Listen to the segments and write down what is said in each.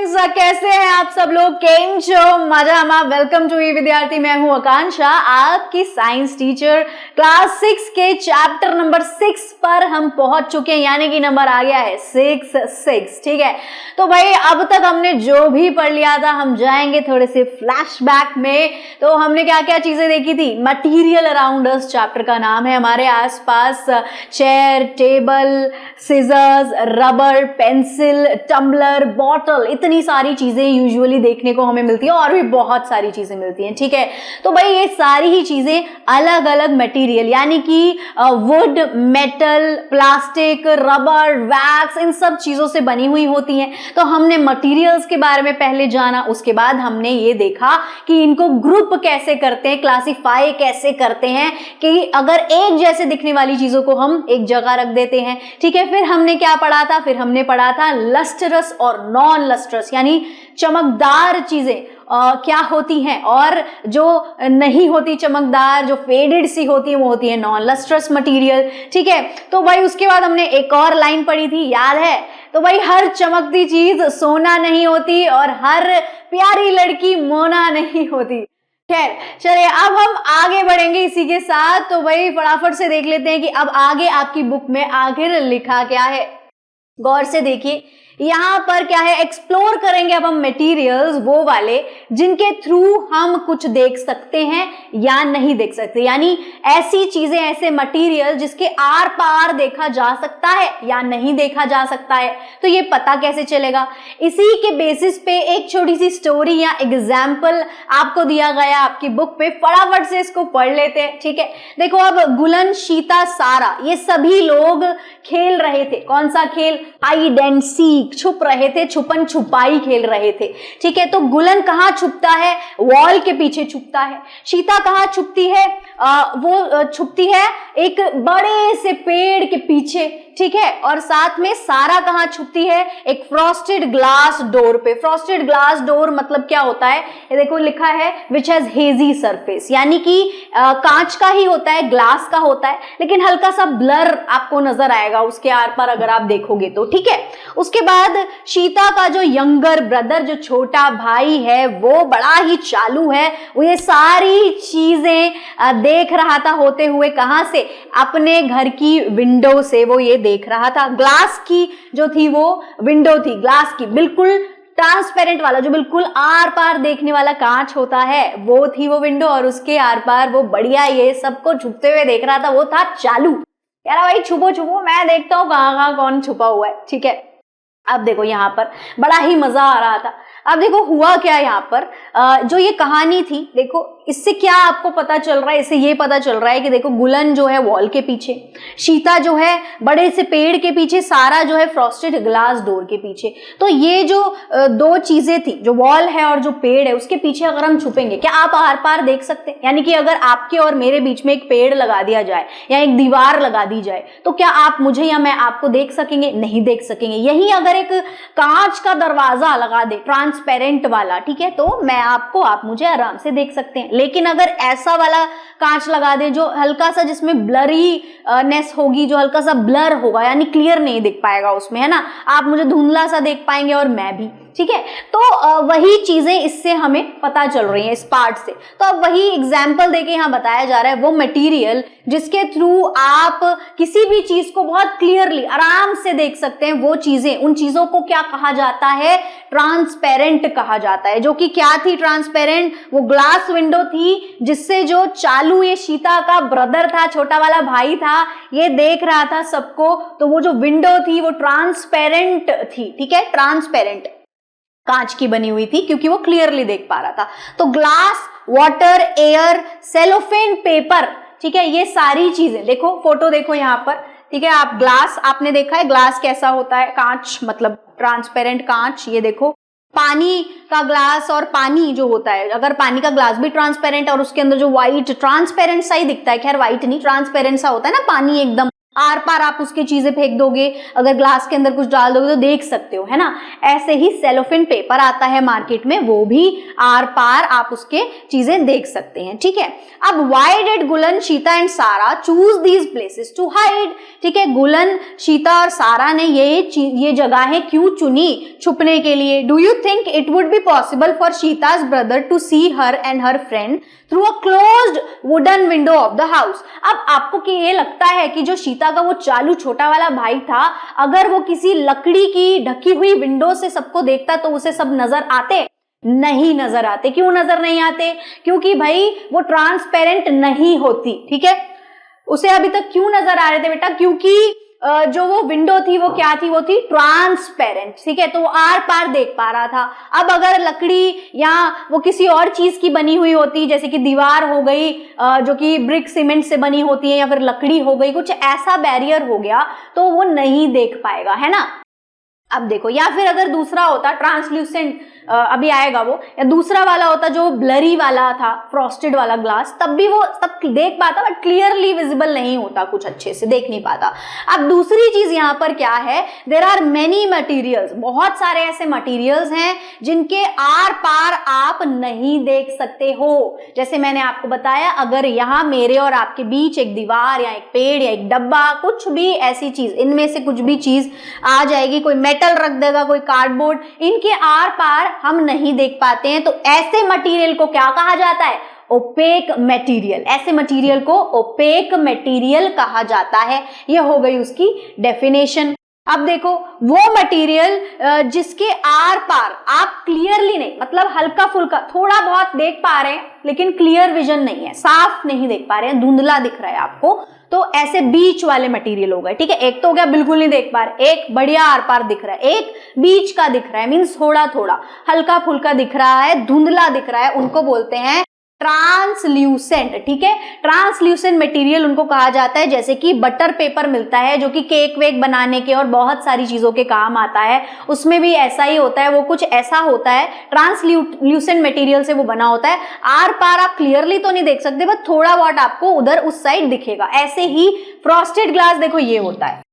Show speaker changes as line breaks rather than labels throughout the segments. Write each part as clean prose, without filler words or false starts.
Students, कैसे हैं आप सब लोग? केम छो मजामा। वेलकम टू ई विद्यार्थी। मैं हूं आकांक्षा, आपकी साइंस टीचर। क्लास 6 के चैप्टर नंबर 6 पर हम पहुंच चुके हैं, यानी कि नंबर आ गया है 6। ठीक है, तो भाई अब तक हमने जो भी पढ़ लिया था, हम जाएंगे थोड़े से फ्लैशबैक में। तो हमने क्या क्या चीजें देखी थी? मटीरियल अराउंड अस चैप्टर का नाम है। हमारे आसपास chair, table, scissors, rubber, pencil, tumbler, bottle, इतनी सारी चीजें यूजुअली देखने को हमें मिलती है, और भी बहुत सारी चीजें मिलती हैं। ठीक है, तो भाई ये सारी ही चीजें अलग अलग मटेरियल, यानी कि wood, metal, plastic, rubber, wax, इन सब चीजों से बनी हुई होती हैं। तो हमने मटेरियल्स के बारे में पहले जाना, उसके बाद हमने ये देखा कि इनको ग्रुप कैसे करते हैं, क्लासिफाई कैसे करते हैं, कि अगर एक जैसे दिखने वाली चीजों को हम एक जगह रख देते हैं। ठीक है, फिर हमने क्या पढ़ा था? फिर हमने पढ़ा था लस्टरस और नॉन लस्टरस, यानी चमकदार चीजें क्या होती हैं, और जो नहीं होती चमकदार, जो फेडेड सी होती है, वो होती है नॉन लस्ट्रस मटेरियल। ठीक है, तो भाई उसके बाद हमने एक और लाइन पढ़ी थी, याद है? तो भाई हर चमकती चीज सोना नहीं होती, और हर प्यारी लड़की मोना नहीं होती। खैर चलिए, अब हम आगे बढ़ेंगे इसी के साथ। तो भाई फटाफट से देख लेते हैं कि अब आगे आपकी बुक में आखिर लिखा क्या है। गौर से देखिए, यहाँ पर क्या है, एक्सप्लोर करेंगे अब हम मटेरियल्स, वो वाले जिनके थ्रू हम कुछ देख सकते हैं या नहीं देख सकते, यानी ऐसी चीजें, ऐसे मटेरियल जिसके आर पार देखा जा सकता है या नहीं देखा जा सकता है। तो ये पता कैसे चलेगा? इसी के बेसिस पे एक छोटी सी स्टोरी या एग्जाम्पल आपको दिया गया आपकी बुक पे, फटाफट से इसको पढ़ लेते हैं। ठीक है, देखो, अब गुलन, शीता, सारा, ये सभी लोग खेल रहे थे। कौन सा खेल? हाइड एंड सीक, छुप रहे थे, छुपन छुपाई खेल रहे थे। ठीक है, तो गुलन कहाँ छुपता है? वॉल के पीछे छुपता है। शीता कहाँ छुपती है? वो छुपती है एक बड़े से पेड़ के पीछे। ठीक है, और साथ में सारा कहाँ छुपती है? एक फ्रॉस्टेड ग्लास डोर पे। फ्रॉस्टेड ग्लास डोर मतलब क्या होता है? ये देखो लिखा है विच हैज हेजी सरफेस, यानी कि कांच का ही होता है, ग्लास का होता है, लेकिन हल्का सा ब्लर आपको नजर आएगा उसके आर पार अगर आप देखोगे तो। ठीक है, उसके बाद शीता का जो यंगर ब्रदर, जो छोटा भाई है, वो बड़ा ही चालू है। वो ये सारी चीजें देख रहा था होते हुए, कहां से? अपने घर की विंडो से वो ये देख रहा था। ग्लास की जो थी वो विंडो थी, ग्लास की बिल्कुल ट्रांसपेरेंट वाला, जो बिल्कुल आर पार देखने वाला कांच होता है, वो थी वो विंडो, और उसके आर पार वो बढ़िया ये सबको छुपते हुए देख रहा था, वो था चालू। यार भाई छुपो छुपो, मैं देखता हूँ कहाँ कहाँ कौन छुपा हुआ है। ठीक है, अब देखो यहाँ पर बड़ा ही मजा आ रहा था। अब देखो हुआ क्या यहाँ पर, जो ये कहानी थी, देखो इससे क्या आपको पता चल रहा है? इससे ये पता चल रहा है कि देखो गुलन जो है वॉल के पीछे, शीता जो है बड़े से पेड़ के पीछे, सारा जो है फ्रॉस्टेड ग्लास डोर के पीछे। तो ये जो दो चीजें थी, जो वॉल है और जो पेड़ है, उसके पीछे अगर हम छुपेंगे, क्या आप आर पार देख सकते हैं? यानी कि अगर आपके और मेरे बीच में एक पेड़ लगा दिया जाए या एक दीवार लगा दी जाए, तो क्या आप मुझे या मैं आपको देख सकेंगे? नहीं देख सकेंगे। यही अगर एक कांच का दरवाजा लगा दे, ट्रांसपेरेंट वाला, ठीक है, तो मैं आपको, आप मुझे आराम से देख सकते हैं। लेकिन अगर ऐसा वाला कांच लगा दे जो हल्का सा, जिसमें ब्लरी नेस होगी, जो हल्का सा ब्लर होगा, यानी क्लियर नहीं दिख पाएगा उसमें, है ना, आप मुझे धुंधला सा देख पाएंगे और मैं भी। ठीक है, तो वही चीजें इससे हमें पता चल रही हैं इस पार्ट से। तो अब वही एग्जाम्पल देके यहाँ बताया जा रहा है, वो मटेरियल जिसके थ्रू आप किसी भी चीज को बहुत क्लियरली, आराम से देख सकते हैं, वो चीजें, उन चीजों को क्या कहा जाता है? ट्रांसपेरेंट कहा जाता है। जो कि क्या थी ट्रांसपेरेंट? वो ग्लास विंडो थी, जिससे जो चालू, ये शीता का ब्रदर था, छोटा वाला भाई था, ये देख रहा था सबको। तो वो जो विंडो थी वो ट्रांसपेरेंट थी। ठीक है, ट्रांसपेरेंट, कांच की बनी हुई थी, क्योंकि वो क्लियरली देख पा रहा था। तो glass, water, air, cellophane paper, ठीक है, ये सारी चीजें, देखो फोटो देखो यहाँ पर। ठीक है, आप ग्लास, आपने देखा है ग्लास कैसा होता है? कांच मतलब ट्रांसपेरेंट कांच। ये देखो पानी का ग्लास, और पानी जो होता है, अगर पानी का ग्लास भी ट्रांसपेरेंट और उसके अंदर जो व्हाइट ट्रांसपेरेंट सा ही दिखता है, खैर व्हाइट नहीं, ट्रांसपेरेंट सा होता है ना पानी एकदम, आर पार आप उसकी चीजें फेंक दोगे, अगर ग्लास के अंदर कुछ डाल दोगे तो देख सकते हो, है ना। ऐसे ही सेलोफिन पेपर आता है मार्केट में, वो भी आर पार आप उसके चीजें देख सकते हैं, ठीक है। अब why did Gulan, Sheeta and Sara choose these places to hide, ठीक है। गुलन, शीता और सारा ने ये जगहें क्यों चुनी छुपने के लिए। Do you think it would be possible for Sheeta's brother to see her and her friend through a closed wooden window of the house. अब आपको कि ये लगता है कि जो शीता का वो चालू छोटा वाला भाई था, अगर वो किसी लकड़ी की ढकी हुई विंडो से सबको देखता तो उसे सब नजर आते? नहीं नजर आते। क्यों नजर नहीं आते? क्योंकि भाई वो ट्रांसपेरेंट नहीं होती, ठीक है। उसे अभी तक क्यों नजर आ रहे थे बेटा? क्योंकि जो वो विंडो थी वो क्या थी? वो थी ट्रांसपेरेंट, ठीक है। तो वो आर पार देख पा रहा था। अब अगर लकड़ी या वो किसी और चीज की बनी हुई होती, जैसे कि दीवार हो गई जो कि ब्रिक सीमेंट से बनी होती है, या फिर लकड़ी हो गई, कुछ ऐसा बैरियर हो गया तो वो नहीं देख पाएगा, है ना। अब देखो, या फिर अगर दूसरा होता ट्रांसल्यूसेंट, अभी आएगा वो, या दूसरा वाला होता जो ब्लरी वाला था, फ्रॉस्टेड वाला ग्लास, तब भी वो सब देख पाता बट क्लियरली विजिबल नहीं होता, कुछ अच्छे से देख नहीं पाता। अब दूसरी चीज यहाँ पर क्या है, देयर आर मेनी मटेरियल्स, बहुत सारे ऐसे मटेरियल्स हैं जिनके आर पार आप नहीं देख सकते हो। जैसे मैंने आपको बताया, अगर यहाँ मेरे और आपके बीच एक दीवार या एक पेड़ या एक डब्बा, कुछ भी ऐसी चीज, इनमें से कुछ भी चीज आ जाएगी, कोई मेटल रख देगा, कोई कार्डबोर्ड, इनके आर पार हम नहीं देख पाते हैं, तो ऐसे मटेरियल को क्या कहा जाता है? Opaque material. ऐसे मटेरियल को ओपेक मटेरियल कहा जाता है। यह हो गई उसकी डेफिनेशन। अब देखो, वो मटेरियल जिसके आर पार आप क्लियरली नहीं, मतलब हल्का फुल्का थोड़ा बहुत देख पा रहे हैं लेकिन क्लियर विजन नहीं है, साफ नहीं देख पा रहे हैं, धुंधला दिख रहा है आपको, तो ऐसे बीच वाले मटेरियल हो गए, ठीक है। एक तो हो गया बिल्कुल नहीं देख पा रहे, एक बढ़िया आर पार दिख रहा है, एक बीच का दिख रहा है, मीन्स थोड़ा थोड़ा हल्का फुल्का दिख रहा है, धुंधला दिख रहा है, उनको बोलते हैं ट्रांसल्यूसेंट, ठीक है। ट्रांसल्यूसेंट मटेरियल उनको कहा जाता है, जैसे कि बटर पेपर मिलता है जो कि केक वेक बनाने के और बहुत सारी चीजों के काम आता है, उसमें भी ऐसा ही होता है, वो कुछ ऐसा होता है, ट्रांसल्यूसेंट मटेरियल से वो बना होता है। आर पार आप क्लियरली तो नहीं देख सकते, बस थोड़ा बहुत आपको उधर उस साइड दिखेगा। ऐसे ही फ्रॉस्टेड ग्लास देखो ये होता है,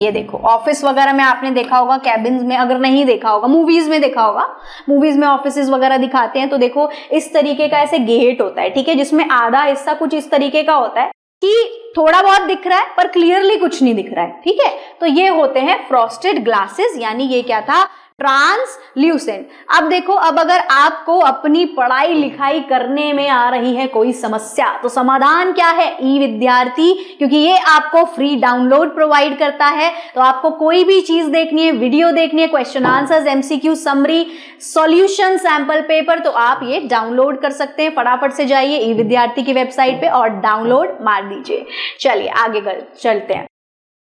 ये देखो ऑफिस वगैरह में आपने देखा होगा, कैबिन्स में, अगर नहीं देखा होगा मूवीज में देखा होगा, मूवीज में ऑफिसेज वगैरह दिखाते हैं तो देखो इस तरीके का ऐसे गेट होता है, ठीक है, जिसमें आधा हिस्सा कुछ इस तरीके का होता है कि थोड़ा बहुत दिख रहा है पर क्लियरली कुछ नहीं दिख रहा है, ठीक है। तो ये होते हैं फ्रॉस्टेड ग्लासेस, यानी ये क्या था? ट्रांसल्यूसेंट। अब देखो, अब अगर आपको अपनी पढ़ाई लिखाई करने में आ रही है कोई समस्या, तो समाधान क्या है? ई विद्यार्थी, क्योंकि ये आपको फ्री डाउनलोड प्रोवाइड करता है। तो आपको कोई भी चीज देखनी है, वीडियो देखनी है, question answers, MCQ, summary, solution, sample paper, तो आप ये डाउनलोड कर सकते हैं। फटाफट से जाइए ई विद्यार्थी की वेबसाइट पे और डाउनलोड मार दीजिए। चलिए आगे चलते हैं।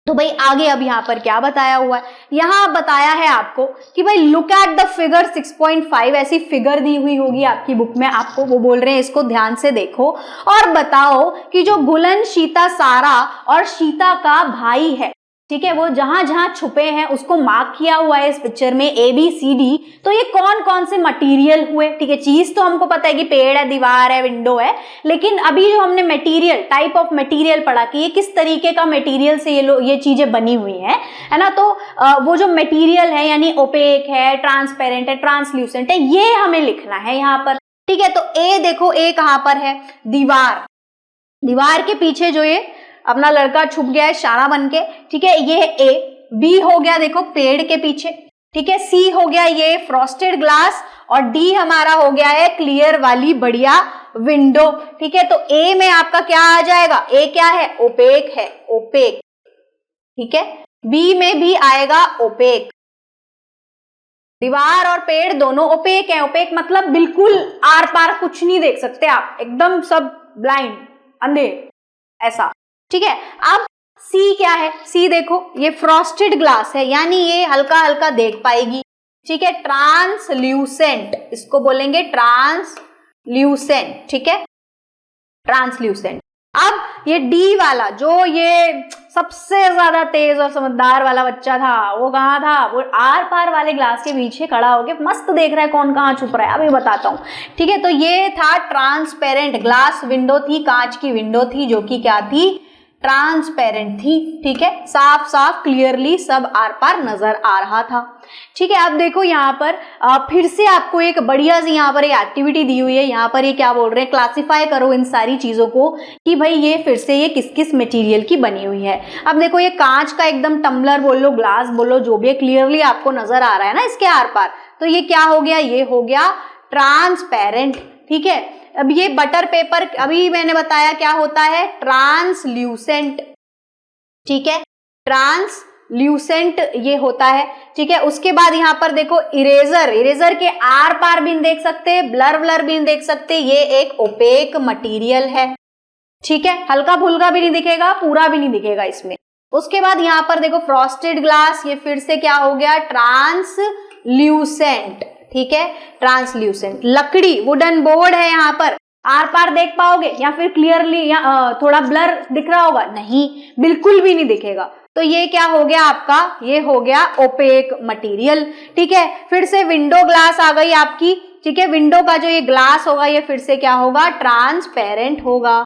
तो भाई आगे अब यहाँ पर क्या बताया हुआ है? यहाँ बताया है आपको कि भाई लुक एट द फिगर 6.5, ऐसी फिगर दी हुई होगी आपकी बुक में, आपको वो बोल रहे हैं इसको ध्यान से देखो और बताओ कि जो गुलन, शीता, सारा और शीता का भाई है, ठीक है, वो जहां जहां छुपे हैं उसको मार्क किया हुआ है इस पिक्चर में ABCD। तो ये कौन कौन से मटेरियल हुए? ठीक है, चीज तो हमको पता है कि पेड़ है, दीवार है, विंडो है, लेकिन अभी जो हमने मटेरियल, टाइप ऑफ मटेरियल पढ़ा कि ये किस तरीके का मटेरियल से ये चीजें बनी हुई हैं, है ना। तो वो जो मटेरियल है यानी ओपेक है, ट्रांसपेरेंट है, ट्रांसल्यूसेंट है, ये हमें लिखना है यहाँ पर, ठीक है। तो ए देखो, ए कहां पर है? दीवार, दीवार के पीछे जो ये अपना लड़का छुप गया है शाना बन के, ठीक है, ये है ए। बी हो गया देखो पेड़ के पीछे, ठीक है। सी हो गया ये फ्रॉस्टेड ग्लास, और डी हमारा हो गया है क्लियर वाली बढ़िया विंडो, ठीक है। तो ए में आपका क्या आ जाएगा? ए क्या है? ओपेक है, ओपेक, ठीक है। बी में भी आएगा ओपेक। दीवार और पेड़ दोनों ओपेक है। ओपेक मतलब बिल्कुल आर पार कुछ नहीं देख सकते आप, एकदम सब ब्लाइंड, अंधे, ऐसा, ठीक है। अब सी क्या है? सी देखो ये फ्रॉस्टेड ग्लास है, यानी ये हल्का हल्का देख पाएगी, ठीक है। ट्रांसल्यूसेंट, इसको बोलेंगे ट्रांसल्यूसेंट, ठीक है, ट्रांसल्यूसेंट। अब ये डी वाला, जो ये सबसे ज्यादा तेज और समझदार वाला बच्चा था, वो कहाँ था? वो आर पार वाले ग्लास के पीछे खड़ा होके मस्त देख रहा है कौन कहाँ छुप रहा है। अभी बताता हूँ, ठीक है। तो ये था ट्रांसपेरेंट ग्लास, विंडो थी, कांच की विंडो थी, जो कि क्या थी? ट्रांसपेरेंट थी। ठीक है, साफ साफ क्लियरली सब आर पार नजर आ रहा था। ठीक है, अब देखो यहाँ पर फिर से आपको एक बढ़िया सी यहाँ पर एक एक्टिविटी दी हुई है। यहाँ पर ये क्या बोल रहे हैं, क्लासिफाई करो इन सारी चीजों को कि भाई ये फिर से ये किस किस मटेरियल की बनी हुई है। अब देखो ये कांच का एकदम टम्बलर बोलो, ग्लास बोलो, जो भी क्लियरली आपको नजर आ रहा है ना इसके आर पार, तो ये क्या हो गया, ये हो गया ट्रांसपेरेंट। ठीक है, अब ये बटर पेपर अभी मैंने बताया क्या होता है, ट्रांसल्यूसेंट। ठीक है, ट्रांसल्यूसेंट ये होता है। ठीक है, उसके बाद यहाँ पर देखो इरेजर, इरेजर के आर पार भी देख सकते, ब्लर ब्लर भी देख सकते, ये एक ओपेक मटेरियल है। ठीक है, हल्का फुल्का भी नहीं दिखेगा, पूरा भी नहीं दिखेगा इसमें। उसके बाद यहाँ पर देखो फ्रॉस्टेड ग्लास, ये फिर से क्या हो गया, ट्रांसल्यूसेंट। ठीक है, ट्रांसल्यूसेंट। लकड़ी, वुडन बोर्ड है, यहाँ पर आर पार देख पाओगे या फिर क्लियरली या थोड़ा ब्लर दिख रहा होगा, नहीं, बिल्कुल भी नहीं दिखेगा। तो ये क्या हो गया आपका, ये हो गया ओपेक मटेरियल। ठीक है, फिर से विंडो ग्लास आ गई आपकी। ठीक है, विंडो का जो ये ग्लास होगा ये फिर से क्या होगा, ट्रांसपेरेंट होगा।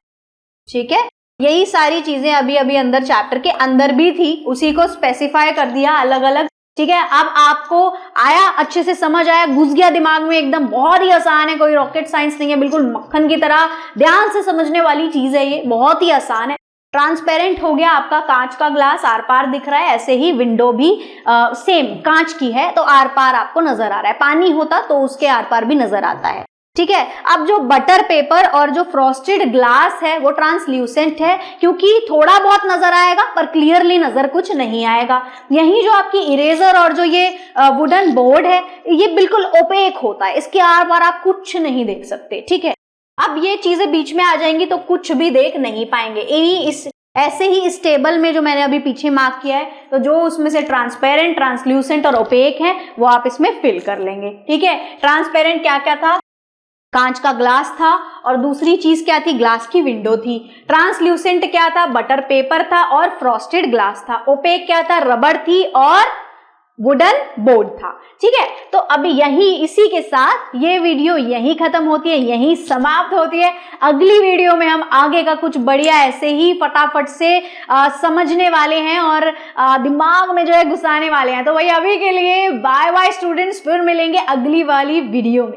ठीक है, यही सारी चीजें अभी अभी अंदर चैप्टर के अंदर भी थी, उसी को स्पेसिफाई कर दिया अलग अलग। ठीक है, अब आपको आया, अच्छे से समझ आया, घुस गया दिमाग में एकदम, बहुत ही आसान है, कोई रॉकेट साइंस नहीं है, बिल्कुल मक्खन की तरह ध्यान से समझने वाली चीज है, ये बहुत ही आसान है। ट्रांसपेरेंट हो गया आपका, कांच का ग्लास आर पार दिख रहा है, ऐसे ही विंडो भी सेम कांच की है तो आर पार आपको नजर आ रहा है, पानी होता तो उसके आर पार भी नजर आता है। ठीक है, अब जो बटर पेपर और जो फ्रॉस्टेड ग्लास है वो ट्रांसल्यूसेंट है, क्योंकि थोड़ा बहुत नजर आएगा पर क्लियरली नजर कुछ नहीं आएगा। यही जो आपकी इरेजर और जो ये वुडन बोर्ड है ये बिल्कुल ओपेक होता है, इसके आर पार आप कुछ नहीं देख सकते। ठीक है, अब ये चीजें बीच में आ जाएंगी तो कुछ भी देख नहीं पाएंगे। इस ऐसे ही इस टेबल में जो मैंने अभी पीछे मार्क किया है, तो जो उसमें से ट्रांसपेरेंट, ट्रांसल्यूसेंट और ओपेक है वो आप इसमें फिल कर लेंगे। ठीक है, ट्रांसपेरेंट क्या क्या था, कांच का ग्लास था, और दूसरी चीज क्या थी, ग्लास की विंडो थी। ट्रांसल्यूसेंट क्या था, बटर पेपर था और फ्रॉस्टेड ग्लास था। ओपेक क्या था, रबड़ थी और वुडन बोर्ड था। ठीक है, तो अब यही इसी के साथ ये वीडियो यही खत्म होती है, यही समाप्त होती है। अगली वीडियो में हम आगे का कुछ बढ़िया ऐसे ही फटाफट से समझने वाले हैं और दिमाग में जो है घुसाने वाले हैं। तो भाई अभी के लिए बाय बाय स्टूडेंट्स, फिर मिलेंगे अगली वाली वीडियो में।